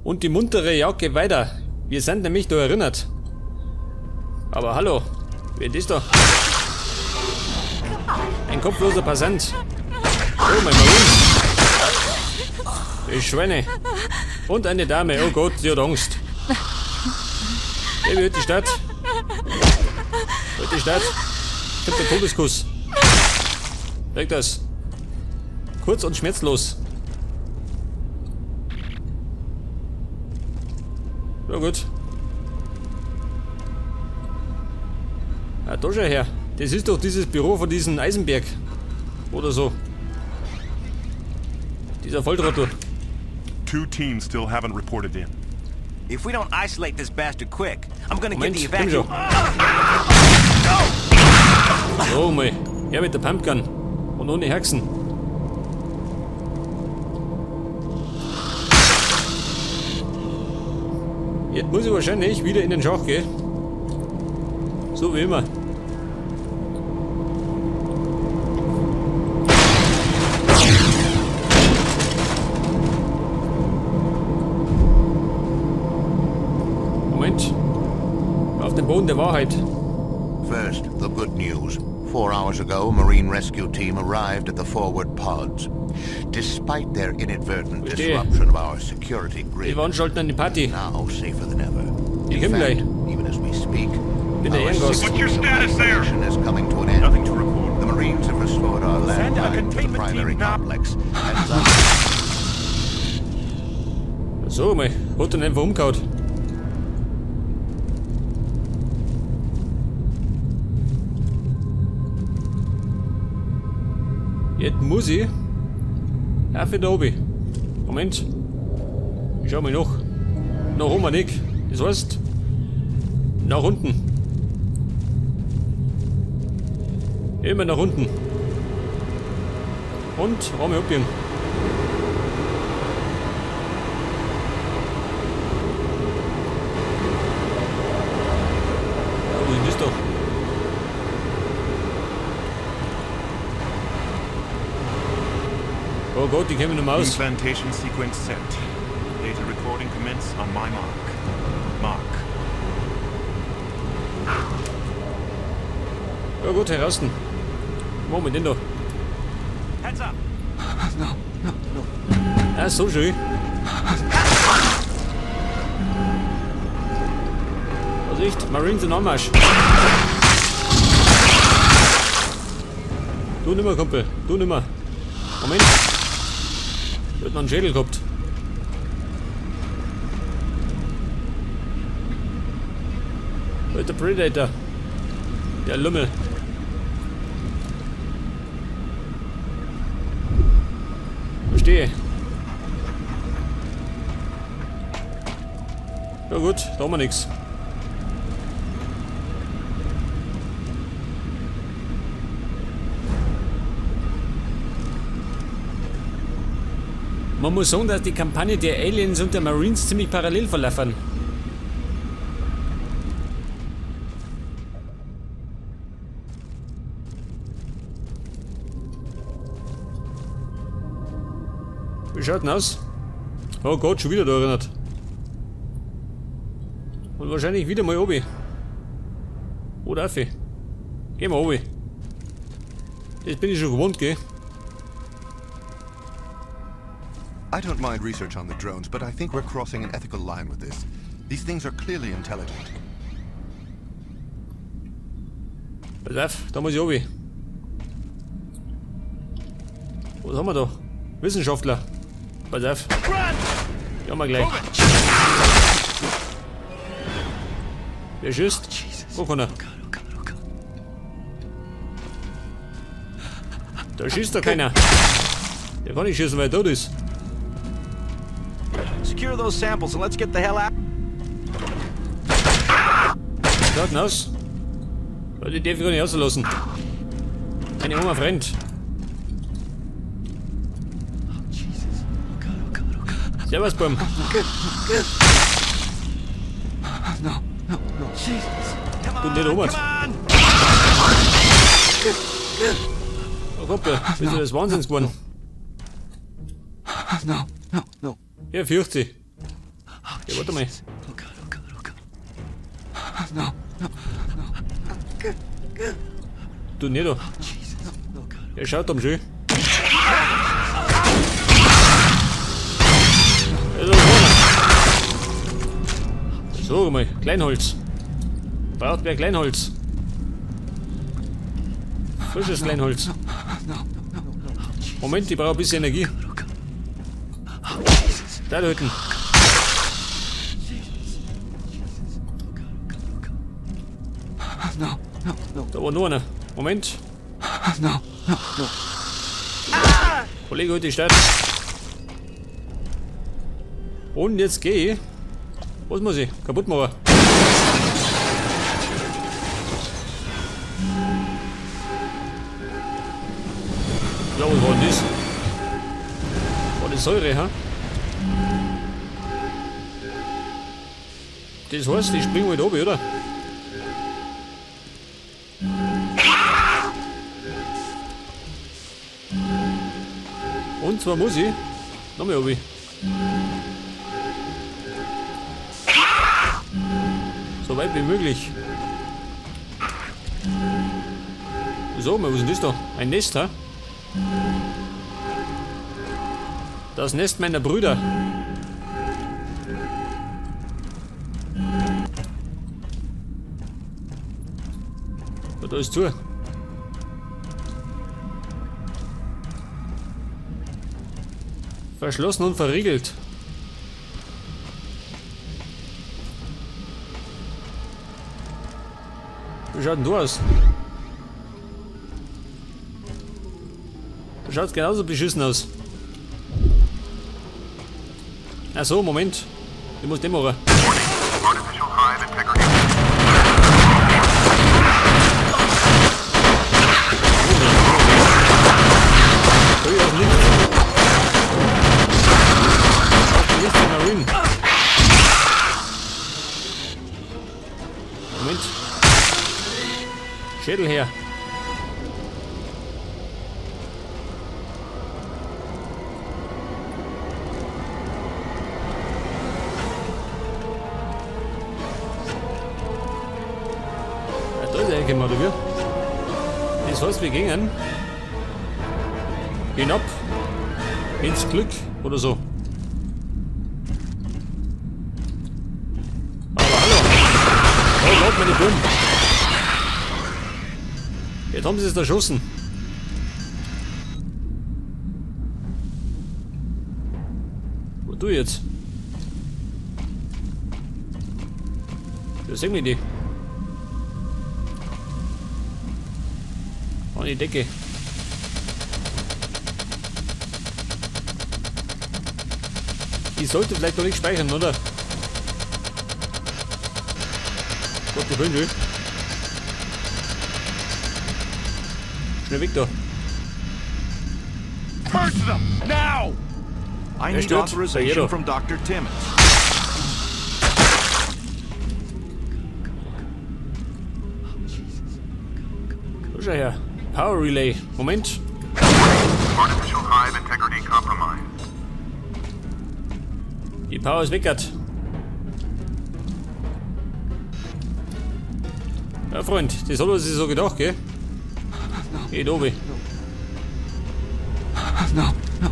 Und die muntere Jagd geht weiter. Wir sind nämlich da erinnert. Aber hallo, wer ist da? Ein kopfloser Passant. Oh, mein Marine. Die Schweine. Und eine Dame. Oh Gott, sie hat Angst. Hey, wie hört die Stadt? Hört die Stadt? Kommt der Todeskuss. Weg das. Kurz und schmerzlos. Ja gut. Ah, da schau her. Das ist doch dieses Büro von diesem Eisenberg. Oder so. Dieser Volltrottel. 2 teams still haven't reported in. If we don't isolate this bastard quick, I'm gonna get the Moment, komm evacuation. schon. So, mal. Ja, mit der Pumpgun. Und ohne Haxen. Jetzt muss ich wahrscheinlich wieder in den Schach gehen. So wie immer. Moment. Auf dem Boden der Wahrheit. First, the good news. 4 hours ago, a Marine rescue team arrived at the forward pods. Despite their inadvertent disruption of our security Wir grid, veranstalten eine Party. now safer than ever. Ich In komm gleich. fact, even as we speak, Bin der our Ehrengast. What's your status there? mission is coming to an end. Nothing to report. The Marines have restored our Send a landline to the containment primary team now. complex, and thus So, mal. Hat ihn einfach umgehauen. Jetzt muss ich auf da oben. Moment. Ich schau mal nach. Nach oben nicht. Das heißt, nach unten. Immer nach unten. Und Arme abbiegen. Ja, wo ist das doch? Oh Gott, die kämen nicht mehr aus. Implantation sequence set. Data recording commence on my mark. Mark. Ja gut, Herr Rasten. Moment, den da. Heads up. Ah, so schön. Vorsicht, Marines in Anmarsch. Du nimmer, Kumpel. Du nimmer. Moment. Ich hab noch einen Schädel gehabt. Der Predator. Der Lümmel. Verstehe. Ja gut, da haben wir nichts. Man muss sagen, dass die Kampagne der Aliens und der Marines ziemlich parallel verlaufen. Wie schaut denn aus? Oh Gott, schon wieder da erinnert. Und wahrscheinlich wieder mal obi. Oder Affe. Gehen wir obi. Das bin ich schon gewohnt, gell? I don't mind research on the drones, but I think we're crossing an ethical line with this. These things are clearly intelligent. Pass auf, da muss ich obi. Was haben wir da? Wissenschaftler. Pass auf. Die haben wir gleich. Wer schießt? Wo kann er? Da schießt doch keiner. Der kann nicht schießen, weil er tot ist. Secure those samples and let's get the hell out. Schaut denn aus? Ja, die darf ich gar nicht rauslassen. Eine Oma fremd. Servus, Bum. No, Jesus. Du nicht Oma. Oh Gott, bist du des Wahnsinns geworden? No. Ja, 40. Ja, warte mal. Oh God, oh God, oh God. No, no, no. Du nicht da. Jesus. Oh God. Er schaut am schön. So, mal, Kleinholz. Braucht wer Kleinholz? Frisches Kleinholz. Moment, ich brauche ein bisschen Energie. Da hinten. No, no, no, Da war noch einer. Moment. no, no, no. Kollege, heute die Stadt. Und jetzt geh ich. Was muss ich? Kaputt machen. Ja, was war denn das? War das Säure, ha? Das heißt, ich spring halt oben, oder? Und zwar muss ich nochmal oben. So weit wie möglich. So, was ist denn das da? Ein Nest, ha? Das Nest meiner Brüder. So, da ist zu. Verschlossen und verriegelt. Wie schaut denn du aus? Du schaust genauso beschissen aus. Ach so, Moment. Ich muss den machen. Höhe aus dem Licht. Aus dem Licht von Marine. Moment. Schädel her. Ja, da ist er gekommen, oder wie? Das heißt, wir gingen hinab ins Glück oder so. Aber hallo! Oh Gott, meine Buben! Jetzt haben sie es erschossen. Wo du jetzt? Da sehen wir die. An die Decke. Die sollte vielleicht noch nicht speichern, oder? Gott, die Wünsche. Schnell weg da. Merge them now! I need stört. authorization from Dr. Timmons. Schau her. Power Relay. Moment. Artificial hive integrity compromised. Die Power ist weggert. Ja, Freund, das hat er sich so gedacht, gell? Geht oben. No, no.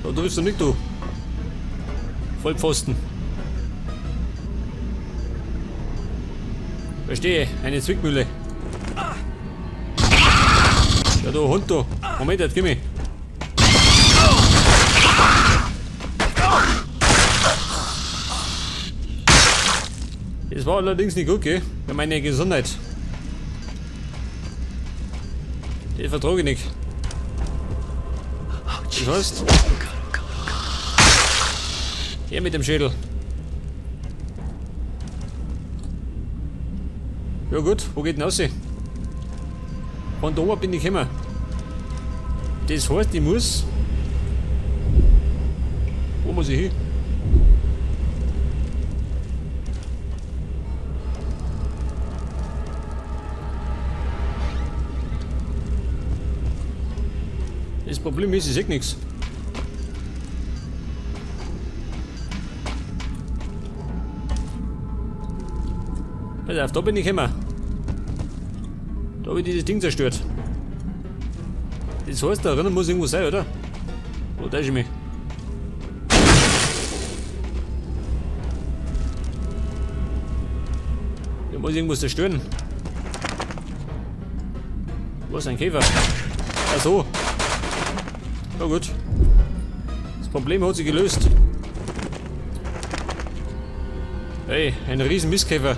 Da triffst du nicht, du. Vollpfosten. Verstehe, eine Zwickmühle. Ja, du Hund, du. Moment, jetzt gib mich. Das war allerdings nicht gut, gell? Für meine Gesundheit. Das vertrage ich nicht. Das heißt... Hier mit dem Schädel. Ja gut, wo geht denn raus? Von da oben bin ich gekommen. Das heißt, ich muss... Wo muss ich hin? Das Problem ist, ich sehe nichts. pass auf, da bin ich gekommen. Da habe ich dieses Ding zerstört. Das heißt, da drinnen muss irgendwo sein, oder? Wo täusche ich mich? Da muss irgendwas zerstören. Was, ein Käfer? Ach so. Na gut. Das Problem hat sich gelöst. Hey, ein riesen Mistkäfer.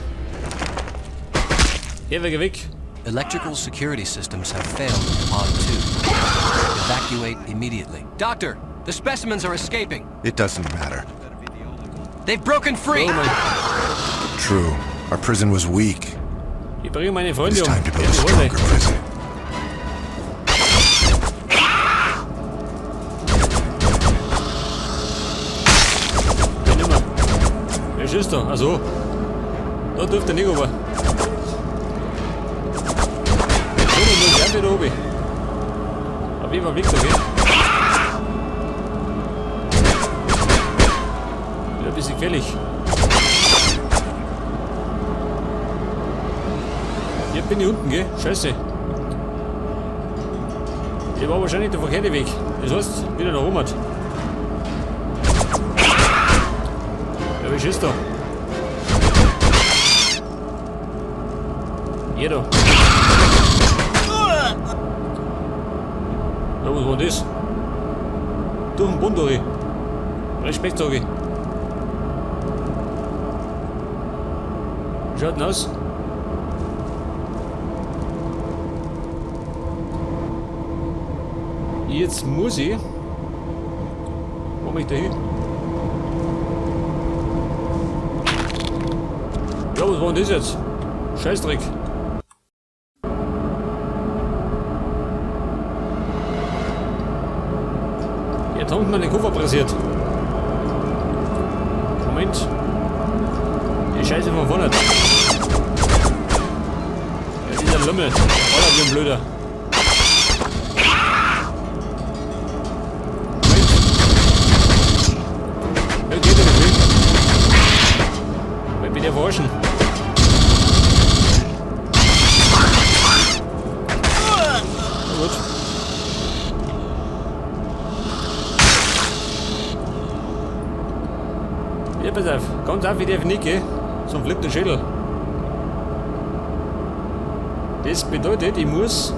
Käfer, geh weg. Electrical security systems have failed in Pod 2. Evacuate immediately. Doctor, the specimens are escaping. It doesn't matter. They've broken free! Oh mein. True. Our prison was weak. Ich bringe meine Freunde It's um. time to build a Ja, stronger jawohl, prison. ey. Nimmer. Wer schießt da? Achso. Da dürfte er nicht oben. So, dann muss ich wieder oben. Auf jeden Fall Victor, gell? Wieder ein bisschen gefährlich. Hier bin ich unten, gell? Scheiße. Der war wahrscheinlich der verkehrte Weg. Das heißt, wieder nach oben. Ja, wie schießt da? Jeder. Ja, was war das? Durch den Bund durch. Respekt, sag ich. Wie schaut denn aus? Jetzt muss ich. Wo bin ich da hin? Ja, was war denn das jetzt? Scheißdreck. Jetzt unten an den Koffer pressiert. Moment. Die Scheiße von vorne. Ja, dieser Lümmel. Alter, wie ein Blöder. Verarschen. Na gut. Ja, pass auf. Ganz auf wie der nicht, gell? So ein flippter Schädel. Das bedeutet, ich muss...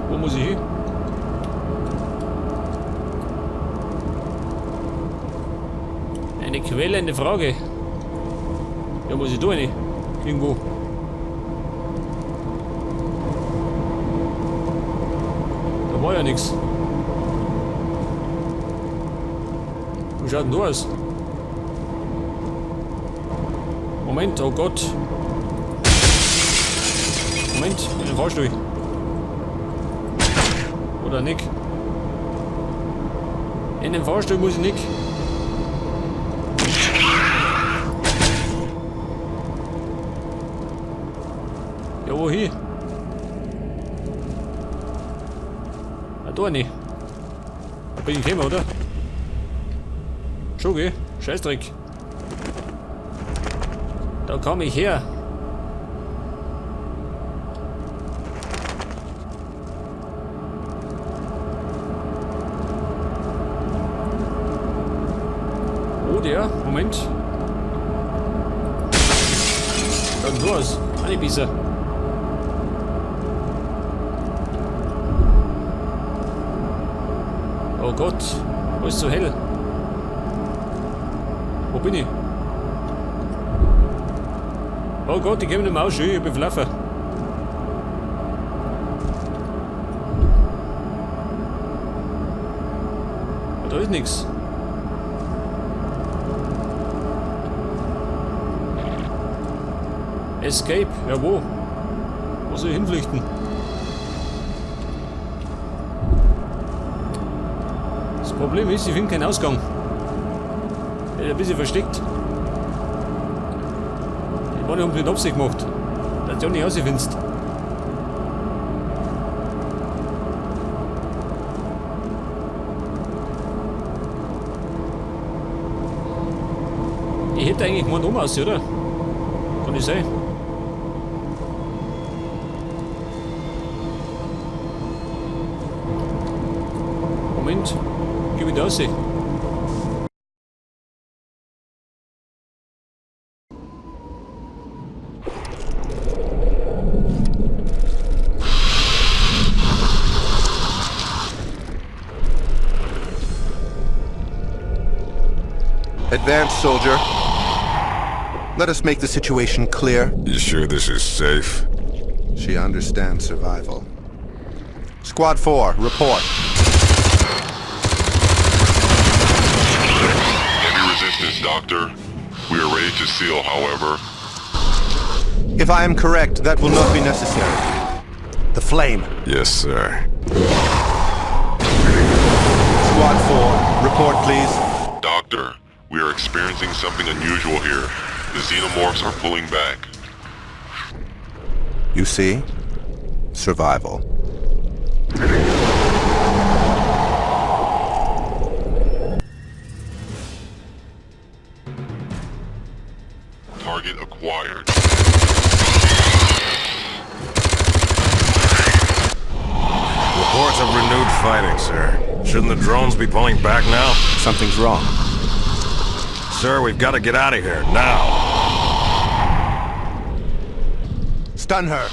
Wo muss ich hin? Eine quälende Frage. Ja, muss ich da nicht? Irgendwo. Da war ja nichts. Wie schaut denn da aus? Moment, oh Gott. Moment, in den Fahrstuhl. Oder nicht? In den Fahrstuhl muss ich nicht. Ja, wohin? Ah, da nicht. Da bin ich gekommen, oder? Schon, gell? Scheißdreck. Da komme ich her. Oh, der. Moment. Dann los. Eine Bisse. Oh Gott, wo ist so hell? Wo bin ich? Oh Gott, ich komme nicht mehr aus, ich bin verlaufen. Da ist nichts. Escape, ja wo? Wo soll ich hinflüchten? Das Problem ist, ich finde keinen Ausgang. Der ist ein bisschen versteckt. Die waren ja mit Absicht gemacht, dass du nicht rausfindest. Ich hätte eigentlich gemeint, oben aus, oder? mir sein. Moment, gib mir das hin. Advance, soldier. Let us make the situation clear. You sure this is safe? She understands survival. Squad 4, report. Heavy resistance, Doctor. We are ready to seal, however. If I am correct, that will not be necessary. The flame. Yes, sir. Squad 4, report please. Doctor, we are experiencing something unusual here. The xenomorphs are pulling back. You see? Survival. Target acquired. Reports of renewed fighting, sir. Shouldn't the drones be pulling back now? Something's wrong. Sir, we've got to get out of here, now. Stun her.